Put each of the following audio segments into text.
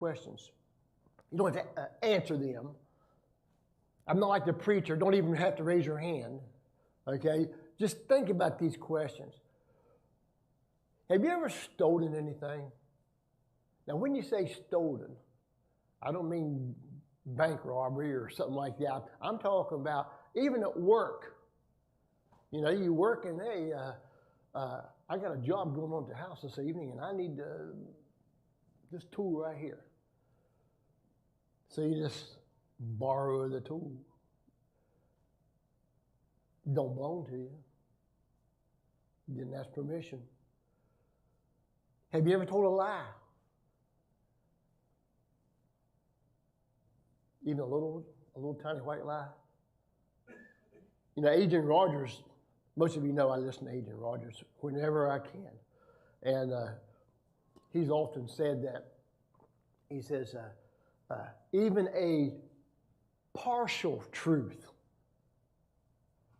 questions. You don't have to answer them. I'm not like the preacher. Don't even have to raise your hand. Okay? Just think about these questions. Have you ever stolen anything? Now, when you say stolen, I don't mean bank robbery or something like that. I'm talking about even at work. You know, you work and, hey, I got a job going on at the house this evening, and I need this tool right here. So you just borrow the tool. It don't belong to you. You didn't ask permission. Have you ever told a lie? Even a little tiny white lie? You know, Agent Rogers, most of you know I listen to Agent Rogers whenever I can. And he's often said that. He says, even a partial truth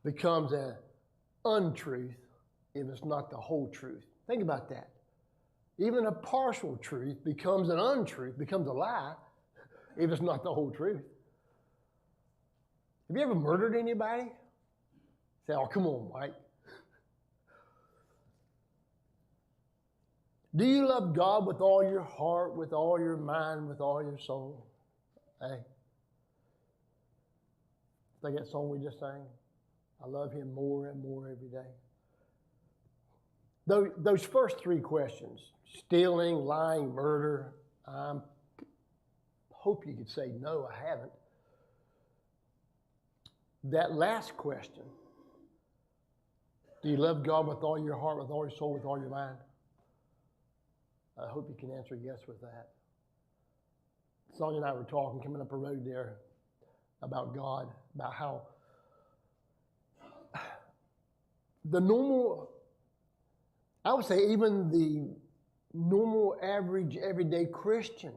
becomes an untruth if it's not the whole truth. Think about that. Even a partial truth becomes an untruth, becomes a lie, if it's not the whole truth. Have you ever murdered anybody? Say, oh, come on, Mike. Do you love God with all your heart, with all your mind, with all your soul? Hey. Like that song we just sang? I love him more and more every day. Those first three questions, stealing, lying, murder, I hope you could say, no, I haven't. That last question, do you love God with all your heart, with all your soul, with all your mind? I hope you can answer yes with that. Sonia and I were talking, coming up a road there, about God, about how the normal, I would say even the normal, average, everyday Christian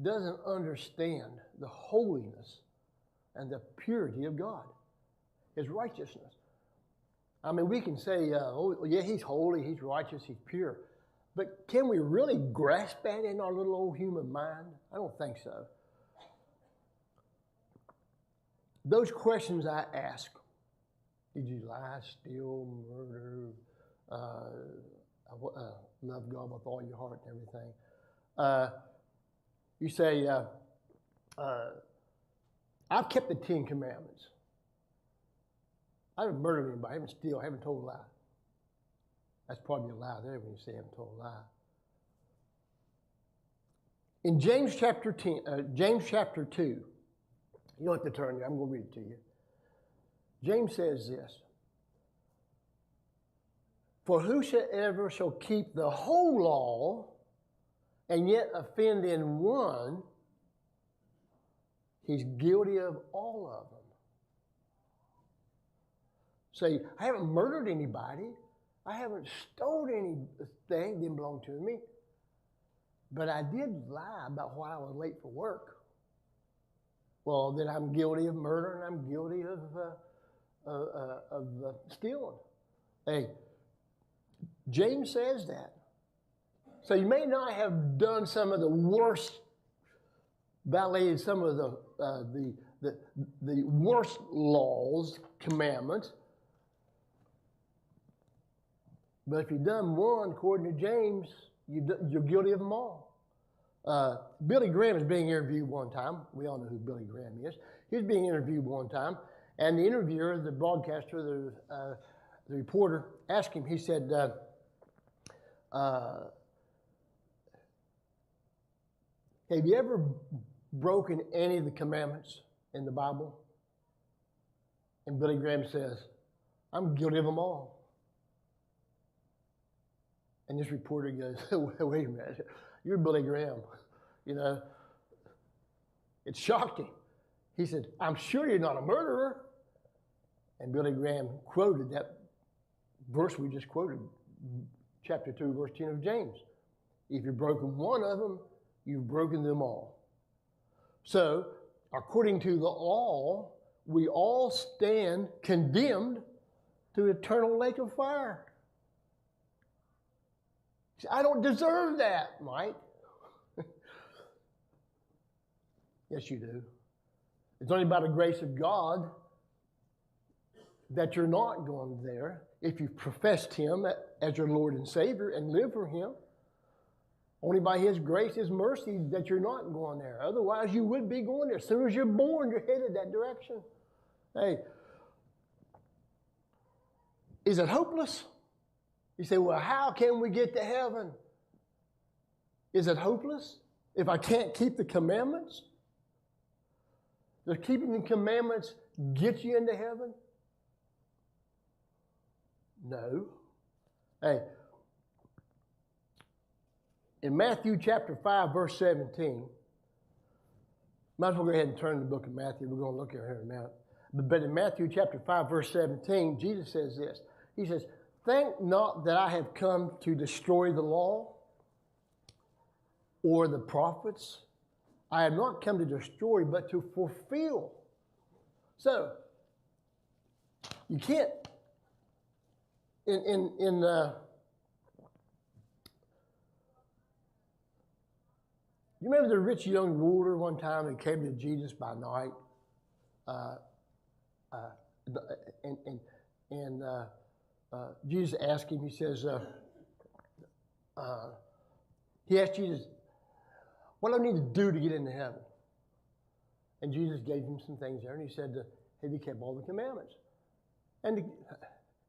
doesn't understand the holiness and the purity of God, his righteousness. I mean, we can say, oh, yeah, he's holy, he's righteous, he's pure. But can we really grasp that in our little old human mind? I don't think so. Those questions I ask, did you lie, steal, murder, love God with all your heart and everything? You say, I've kept the 10 Commandments. I haven't murdered anybody, I haven't steal, I haven't told a lie. That's probably a lie there when you say I haven't told a lie. In James chapter 2, you don't have to turn there, I'm going to read it to you. James says this, for whosoever shall keep the whole law and yet offend in one, he's guilty of all of them. Say, I haven't murdered anybody. I haven't stolen anything, didn't belong to me. But I did lie about why I was late for work. Well, then I'm guilty of murder and I'm guilty of stealing. Hey, James says that. So you may not have done some of the worst, violated some of the worst laws, commandments. But if you've done one, according to James, you're guilty of them all. Billy Graham is being interviewed one time. We all know who Billy Graham is. He was being interviewed one time, and the interviewer, the broadcaster, the reporter, asked him, he said, have you ever broken any of the commandments in the Bible? And Billy Graham says, I'm guilty of them all. And this reporter goes, wait a minute, you're Billy Graham. You know, it shocked him. He said, I'm sure you're not a murderer. And Billy Graham quoted that verse we just quoted, chapter 2, verse 10 of James. If you've broken one of them, you've broken them all. So, according to the law, we all stand condemned to eternal lake of fire. I don't deserve that, Mike. Yes, you do. It's only by the grace of God that you're not going there if you've professed Him as your Lord and Savior and live for Him. Only by His grace, His mercy, that you're not going there. Otherwise, you would be going there. As soon as you're born, you're headed that direction. Hey, is it hopeless? You say, well, how can we get to heaven? Is it hopeless if I can't keep the commandments? Does keeping the commandments get you into heaven? No. Hey, in Matthew chapter 5, verse 17, might as well go ahead and turn to the book of Matthew. We're going to look at it here in a minute. But in Matthew chapter 5, verse 17, Jesus says this. He says, think not that I have come to destroy the law or the prophets. I have not come to destroy, but to fulfill. So, you can't, you remember the rich young ruler one time who came to Jesus by night? Jesus asked him, he says, he asked Jesus, what do I need to do to get into heaven? And Jesus gave him some things there, and he said, have you kept all the commandments?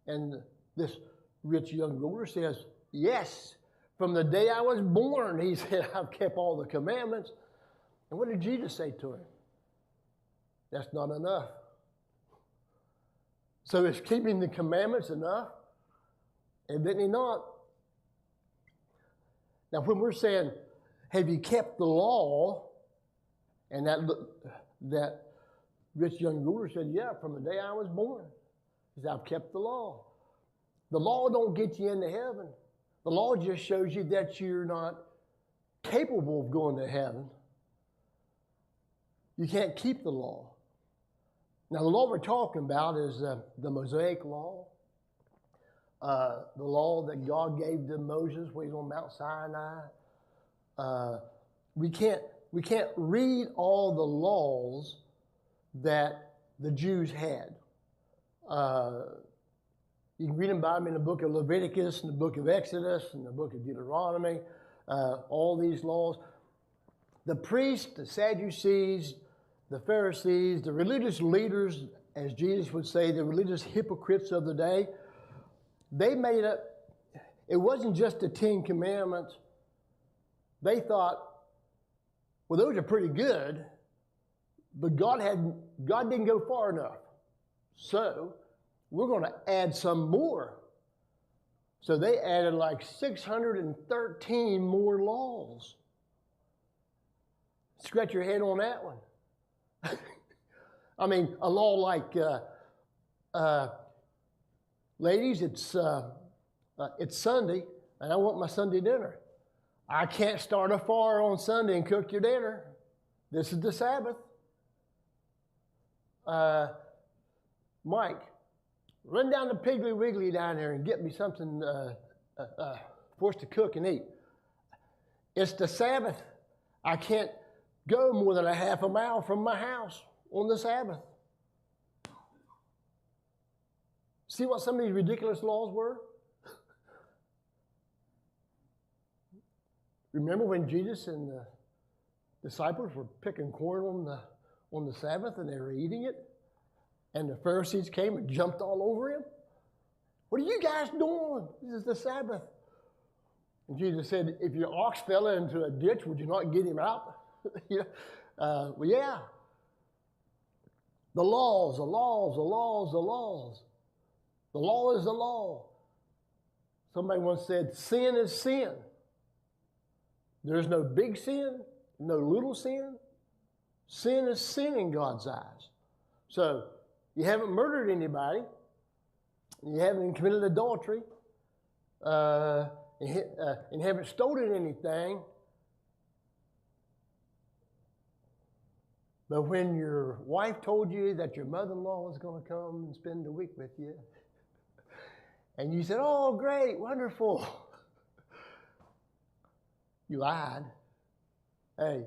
And this rich young ruler says, yes, from the day I was born, he said, I've kept all the commandments. And what did Jesus say to him? That's not enough. So is keeping the commandments enough? Evidently not. Now, when we're saying, have you kept the law? And that rich young ruler said, yeah, from the day I was born. He said, I've kept the law. The law don't get you into heaven. The law just shows you that you're not capable of going to heaven. You can't keep the law. Now, the law we're talking about is the Mosaic law, the law that God gave to Moses when he was on Mount Sinai. We can't read all the laws that the Jews had. You can read about them in the book of Leviticus, and the book of Exodus, and the book of Deuteronomy, all these laws. The priests, the Sadducees, the Pharisees, the religious leaders, as Jesus would say, the religious hypocrites of the day, they made up, it wasn't just the 10 Commandments. They thought, well, those are pretty good, but God didn't go far enough. So we're going to add some more. So they added like 613 more laws. Scratch your head on that one. I mean, a law like, ladies, it's Sunday, and I want my Sunday dinner. I can't start a fire on Sunday and cook your dinner. This is the Sabbath. Mike, run down to Piggly Wiggly down there and get me something for us to cook and eat. It's the Sabbath. I can't go more than a half a mile from my house on the Sabbath. See what some of these ridiculous laws were? Remember when Jesus and the disciples were picking corn on the Sabbath and they were eating it? And the Pharisees came and jumped all over him? What are you guys doing? This is the Sabbath. And Jesus said, if your ox fell into a ditch, would you not get him out? Well, yeah. The laws, the laws, the laws, the laws. The law is the law. Somebody once said, sin is sin. There's no big sin, no little sin. Sin is sin in God's eyes. So, you haven't murdered anybody. You haven't committed adultery. And haven't stolen anything. But when your wife told you that your mother-in-law was going to come and spend the week with you, and you said, oh, great, wonderful. You lied. Hey,